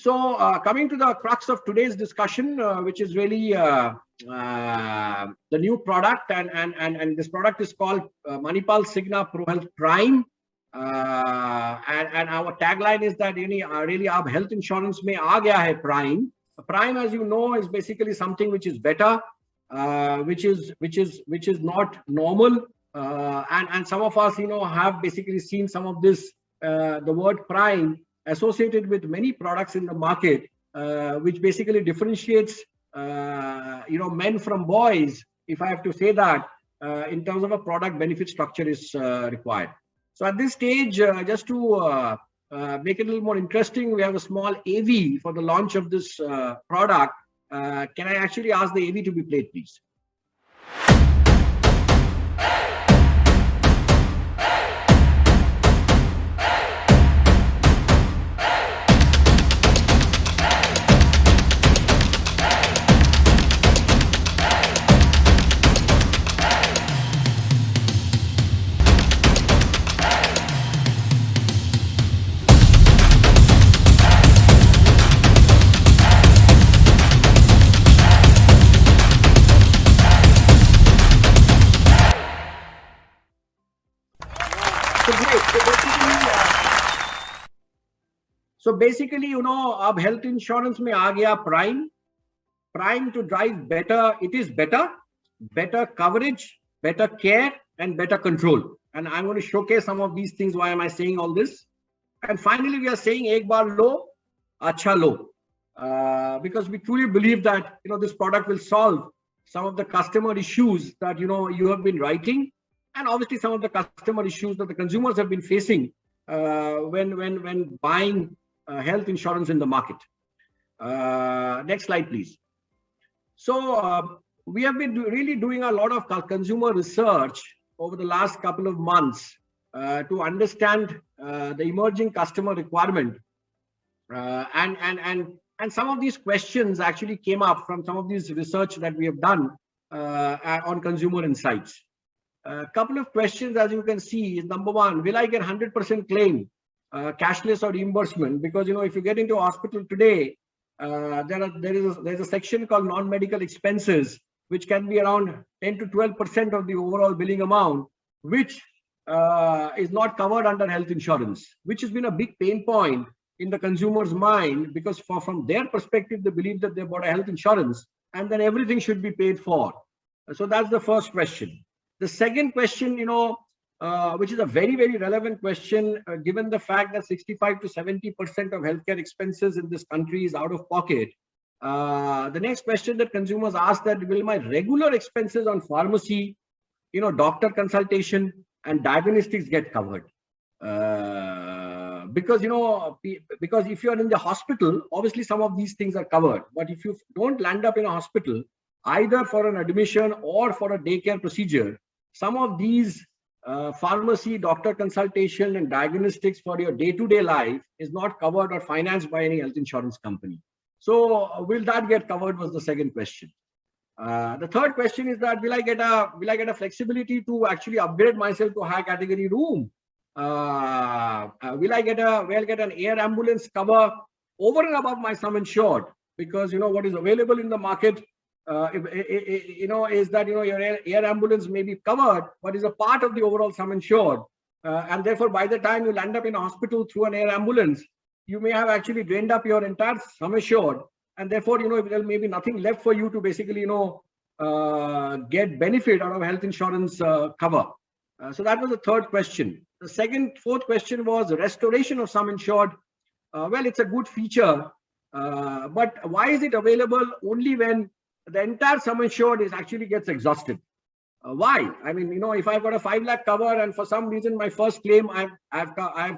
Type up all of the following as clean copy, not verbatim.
Coming to the crux of today's discussion, which is really the new product, and this product is called ManipalCigna ProHealth Prime. And our tagline is that really our health insurance mein aa gaya hai Prime. Prime, as you know, is basically something which is better, which is not normal. And some of us, have basically seen some of this, the word Prime associated with many products in the market, which basically differentiates, men from boys, if I have to say that, in terms of a product benefit structure is required. So at this stage, just to make it a little more interesting, we have a small AV for the launch of this product. Can I actually ask the AV to be played, please? So basically, अब health insurance में आ गया Prime to drive better. It is better coverage, better care, and better control. And I'm going to showcase some of these things. Why am I saying all this? And finally, we are saying ek baar lo, acha lo, because we truly believe that this product will solve some of the customer issues that you have been writing, and obviously some of the customer issues that the consumers have been facing when buying health insurance in the market. Next slide, please. So we have been really doing a lot of consumer research over the last couple of months to understand the emerging customer requirement, and some of these questions actually came up from some of these research that we have done on consumer insights. A couple of questions, as you can see, is number one: will I get 100% claim, cashless or reimbursement? Because if you get into a hospital today, there's a section called non-medical expenses, which can be around 10 to 12% of the overall billing amount, which is not covered under health insurance, which has been a big pain point in the consumer's mind, because from their perspective, they believe that they bought a health insurance and then everything should be paid for. So that's the first question. The second question, which is a very, very relevant question, given the fact that 65 to 70% of healthcare expenses in this country is out of pocket. The next question that consumers ask, that will my regular expenses on pharmacy, doctor consultation and diagnostics get covered? Because if you're in the hospital, obviously some of these things are covered. But if you don't land up in a hospital, either for an admission or for a daycare procedure, some of these pharmacy, doctor consultation and diagnostics for your day-to-day life is not covered or financed by any health insurance company. So will that get covered, was the second question. The third question is that will I get a flexibility to actually upgrade myself to a high category room? Will I get an air ambulance cover over and above my sum insured? Because what is available in the market is that your air ambulance may be covered, but is a part of the overall sum insured, and therefore by the time you land up in a hospital through an air ambulance, you may have actually drained up your entire sum assured, and therefore there may be nothing left for you to basically get benefit out of health insurance cover. So that was the third question. The fourth question was restoration of sum insured. Well, it's a good feature, but why is it available only when the entire sum insured actually gets exhausted? Why? I mean, if I've got a 5 lakh cover and for some reason my first claim I've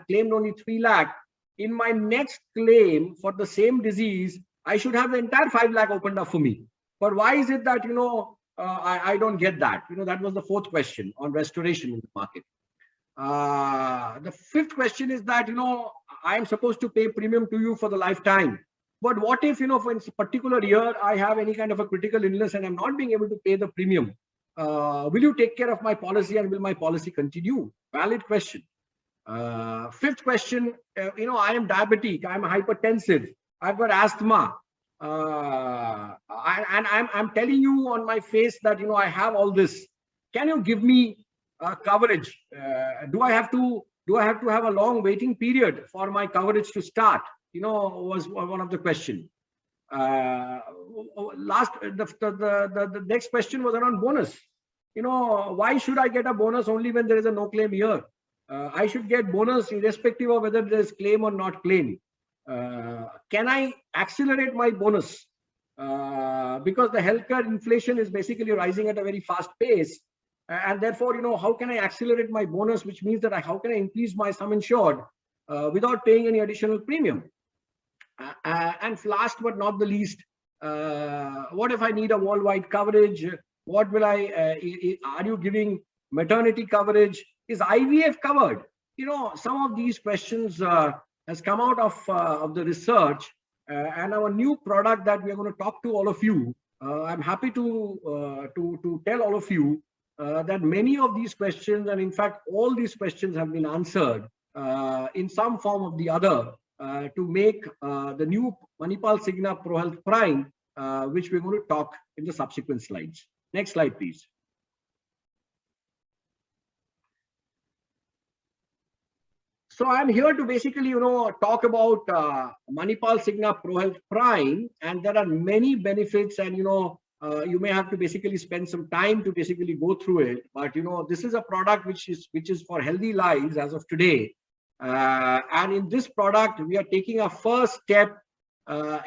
claimed only 3 lakh, in my next claim for the same disease I should have the entire 5 lakh opened up for me. But why is it that I don't get that? That was the fourth question on restoration in the market. The fifth question is that I am supposed to pay premium to you for the lifetime. But what if, for a particular year, I have any kind of a critical illness and I'm not being able to pay the premium? Will you take care of my policy and will my policy continue? Valid question. Fifth question, I am diabetic, I am hypertensive, I've got asthma, and I'm telling you on my face that I have all this. Can you give me coverage? Do I have to have a long waiting period for my coverage to start? Was one of the questions. The next question was around bonus. Why should I get a bonus only when there is a no claim year? I should get bonus irrespective of whether there is claim or not claim. Can I accelerate my bonus? Because the healthcare inflation is basically rising at a very fast pace. And therefore, how can I accelerate my bonus, which means that how can I increase my sum insured without paying any additional premium? And last but not the least, what if I need a worldwide coverage? What will are you giving maternity coverage? Is IVF covered? Some of these questions has come out of the research, and our new product that we are going to talk to all of you. I'm happy to tell all of you that many of these questions, and in fact all these questions, have been answered in some form or the other to make the new ManipalCigna ProHealth Prime, which we're going to talk in the subsequent slides. Next slide, please. So I'm here to basically, talk about ManipalCigna ProHealth Prime, and there are many benefits, and you may have to basically spend some time to basically go through it. But this is a product which is for healthy lives as of today. And in this product, we are taking a first step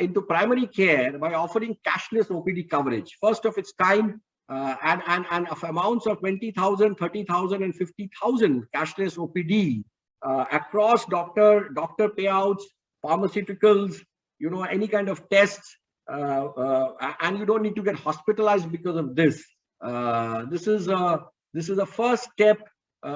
into primary care by offering cashless OPD coverage, first of its kind, and of amounts of 20,000, 30,000, and 50,000 cashless OPD across doctor payouts, pharmaceuticals, any kind of tests, and you don't need to get hospitalized because of this. This is a first step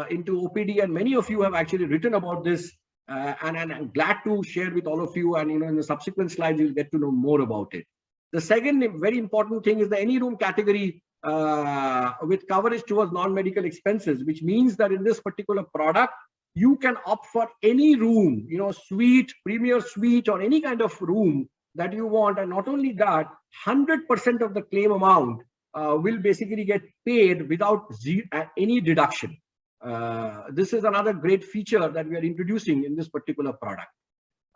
into OPD, and many of you have actually written about this, and I'm glad to share with all of you, and in the subsequent slides you'll get to know more about it. The second very important thing is the any room category with coverage towards non-medical expenses, which means that in this particular product you can opt for any room, suite, premier suite, or any kind of room that you want. And not only that, 100% of the claim amount will basically get paid without any deduction. This is another great feature that we are introducing in this particular product.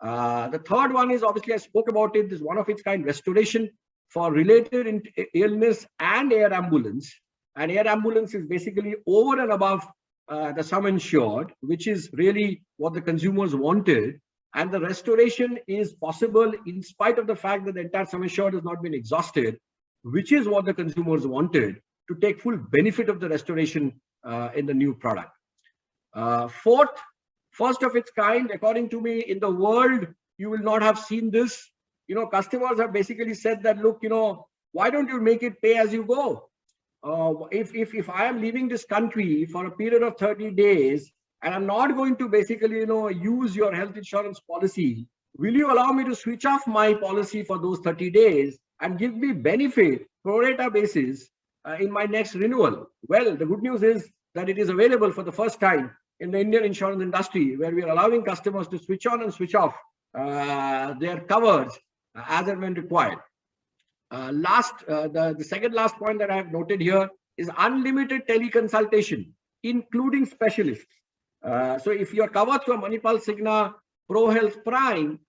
The third one is, obviously I spoke about it, this one of its kind restoration for related illness and air ambulance. And air ambulance is basically over and above the sum insured, which is really what the consumers wanted. And the restoration is possible in spite of the fact that the entire sum insured has not been exhausted, which is what the consumers wanted, to take full benefit of the restoration in the new product. Fourth, first of its kind, according to me, in the world, you will not have seen this. Customers have basically said that, look, why don't you make it pay as you go? If I am leaving this country for a period of 30 days, and I'm not going to basically, use your health insurance policy, will you allow me to switch off my policy for those 30 days and give me benefit pro rata basis in my next renewal? Well, the good news is that it is available for the first time in the Indian insurance industry, where we are allowing customers to switch on and switch off their covers as and when required. The second last point that I have noted here is unlimited teleconsultation, including specialists. So if you are covered through a ManipalCigna ProHealth Prime,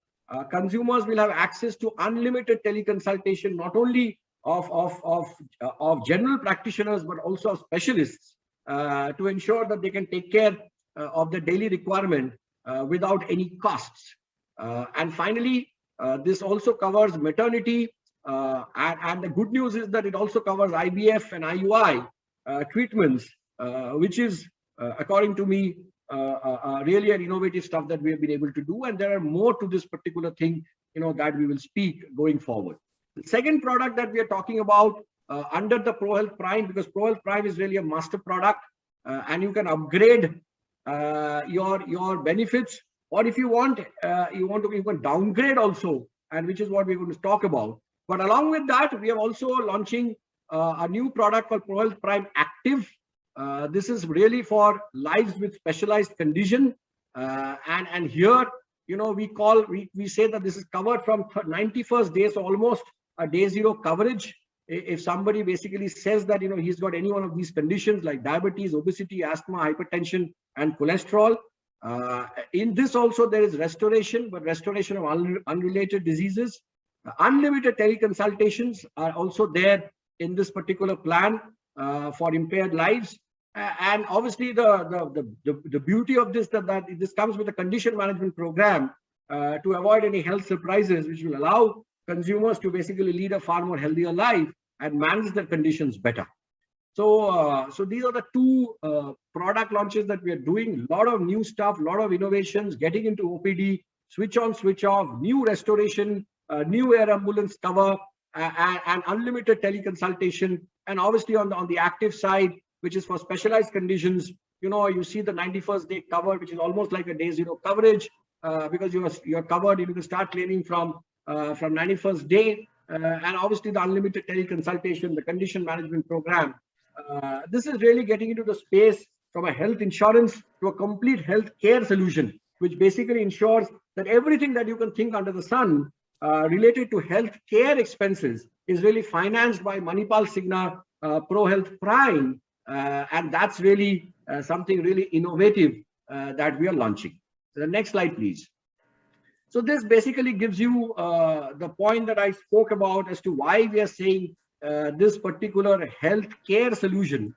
consumers will have access to unlimited teleconsultation, not only of general practitioners, but also of specialists, to ensure that they can take care of the daily requirement without any costs. And finally, this also covers maternity, and the good news is that it also covers IVF and IUI treatments, which is, according to me, really an innovative stuff that we have been able to do. And there are more to this particular thing, that we will speak going forward. The second product that we are talking about under the ProHealth Prime, because ProHealth Prime is really a master product, and you can upgrade your benefits, or if you want, you can downgrade also, and which is what we're going to talk about. But along with that, we are also launching a new product called ProHealth Prime Active. This is really for lives with specialized condition, and here we say that this is covered from 91st day, so almost a day zero coverage. If somebody basically says that he's got any one of these conditions like diabetes, obesity, asthma, hypertension, and cholesterol, in this also there is restoration, but restoration of unrelated diseases. Unlimited teleconsultations are also there in this particular plan for impaired lives. And obviously the beauty of this that this comes with a condition management program to avoid any health surprises, which will allow consumers to basically lead a far more healthier life and manage their conditions better. So these are the two product launches that we are doing. A lot of new stuff, a lot of innovations, getting into OPD, switch on, switch off, new restoration, new air ambulance cover, and unlimited teleconsultation. And obviously on the active side, which is for specialized conditions, you see the 91st day cover, which is almost like a day zero coverage, because you're covered. You can start claiming from 91st day, and obviously the unlimited teleconsultation, the condition management program. This is really getting into the space from a health insurance to a complete health care solution, which basically ensures that everything that you can think under the sun related to health care expenses is really financed by ManipalCigna ProHealth Prime, and that's really something really innovative that we are launching. So the next slide, please. So this basically gives you the point that I spoke about as to why we are saying this particular health care solution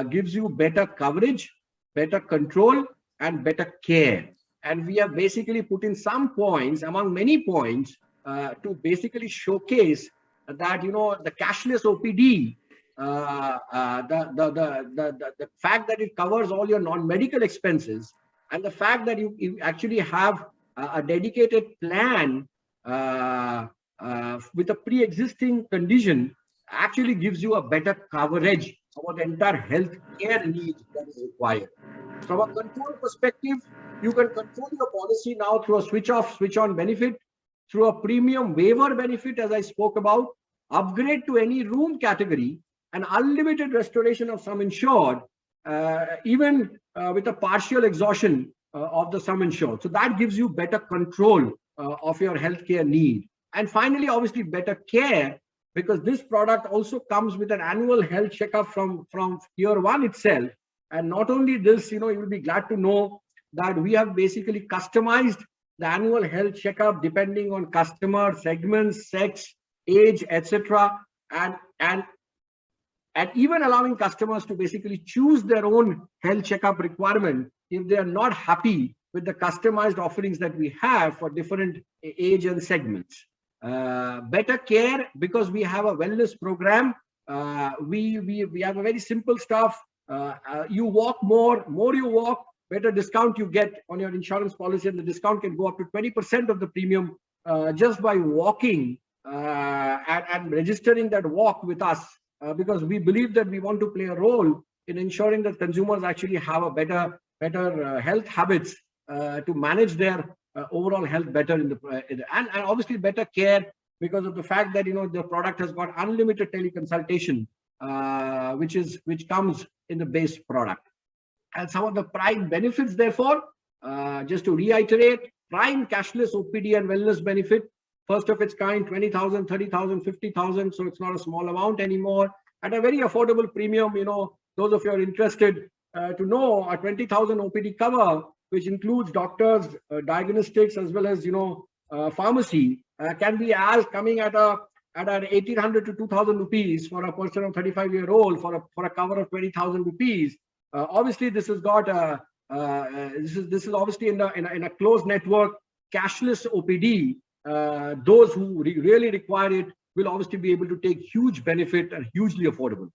gives you better coverage, better control, and better care. And we have basically put in some points among many points to basically showcase that the cashless OPD, the fact that it covers all your non-medical expenses, and the fact that you actually have a dedicated plan with a pre-existing condition actually gives you a better coverage for the entire health care needs that is required. From a control perspective, you can control your policy now through a switch off, switch on benefit, through a premium waiver benefit, as I spoke about, upgrade to any room category, and unlimited restoration of sum insured, even with a partial exhaustion of the sum insured. So that gives you better control of your healthcare need. And finally, obviously, better care, because this product also comes with an annual health checkup from year one itself. And not only this, you will be glad to know that we have basically customized the annual health checkup depending on customer segments, sex, age, etc. And even allowing customers to basically choose their own health checkup requirement if they are not happy with the customized offerings that we have for different age and segments. Better care, because we have a wellness program. We have a very simple stuff. You walk more you walk, better discount you get on your insurance policy, and the discount can go up to 20% of the premium just by walking and registering that walk with us, because we believe that we want to play a role in ensuring that consumers actually have a better health habits to manage their overall health better and obviously better care, because of the fact that the product has got unlimited teleconsultation, which comes in the base product. And some of the Prime benefits, therefore, just to reiterate: Prime cashless OPD and wellness benefit, first of its kind, 20,000, 30,000, 50,000. So it's not a small amount anymore, at a very affordable premium. Those of you are interested to know, a 20,000 OPD cover, which includes doctors, diagnostics, as well as pharmacy, can be coming at an 1,800 to 2,000 rupees for a person of 35-year-old for a cover of 20,000 rupees. Obviously, this has got this is obviously in a closed network cashless OPD. Those who really require it will obviously be able to take huge benefit and hugely affordable.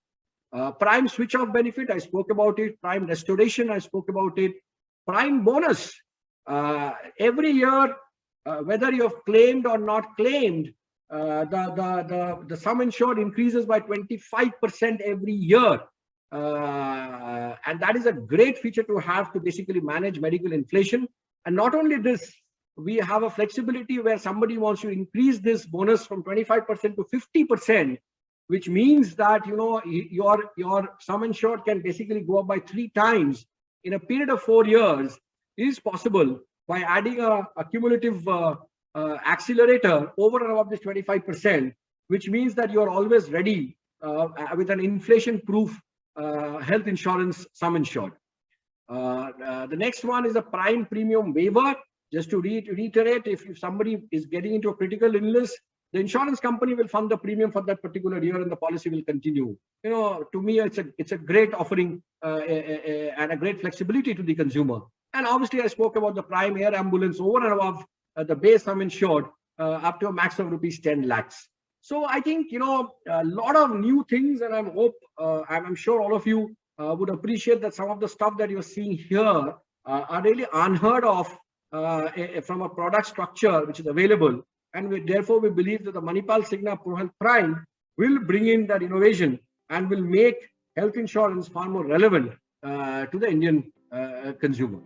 Prime switch off benefit, I spoke about it. Prime restoration, I spoke about it. Prime bonus, every year, whether you have claimed or not claimed, the sum insured increases by 25% every year. And that is a great feature to have to basically manage medical inflation. And not only this, we have a flexibility where somebody wants to increase this bonus from 25% to 50%, which means that your sum insured can basically go up by 3 times in a period of 4 years. Is possible by adding a cumulative accelerator over and above this 25%, which means that you are always ready with an inflation-proof health insurance sum insured. The next one is a prime premium waiver. Just to reiterate, if somebody is getting into a critical illness, the insurance company will fund the premium for that particular year and the policy will continue. You know, to me, it's a great offering and a great flexibility to the consumer. And obviously, I spoke about the prime air ambulance over and above the base sum insured up to a max of rupees 10 lakhs. So I think, you know, a lot of new things, and I'm sure all of you would appreciate that some of the stuff that you're seeing here are really unheard of from a product structure which is available. And therefore, we believe that the ManipalCigna ProHealth Prime will bring in that innovation and will make health insurance far more relevant to the Indian consumer.